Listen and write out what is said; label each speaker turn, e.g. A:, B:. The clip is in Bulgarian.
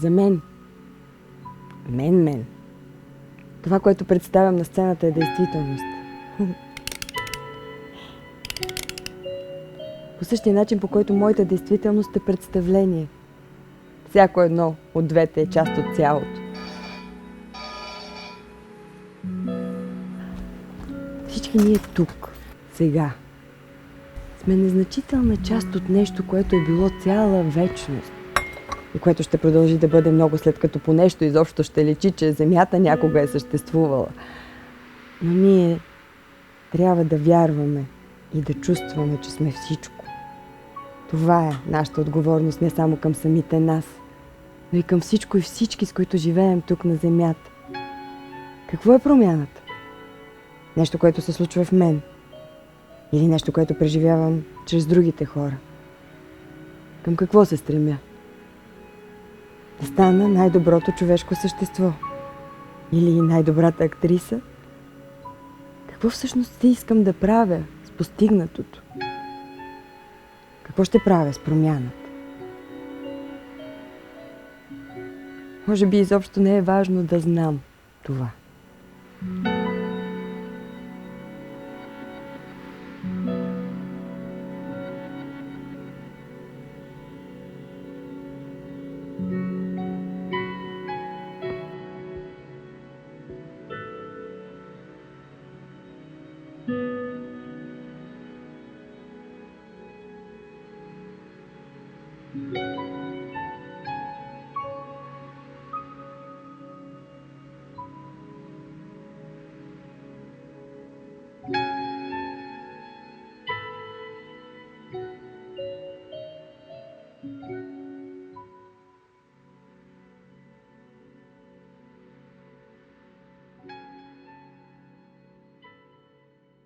A: За мен. Мен. Това, което представям на сцената, е действителност. По същия начин, по който моята действителност е представление. Всяко едно от двете е част от цялото. Всички ние тук, сега, сме незначителна част от нещо, което е било цяла вечност и което ще продължи да бъде много, след като по нещо изобщо ще личи, че Земята някога е съществувала. Но ние трябва да вярваме и да чувстваме, че сме всичко. Това е нашата отговорност не само към самите нас, но и към всичко и всички, с които живеем тук на Земята. Какво е промяната? Нещо, което се случва в мен. Или нещо, което преживявам чрез другите хора. Към какво се стремя? Да стана най-доброто човешко същество. Или най-добрата актриса? Какво всъщност искам да правя с постигнатото? Какво ще правя с промяната? Може би изобщо не е важно да знам това.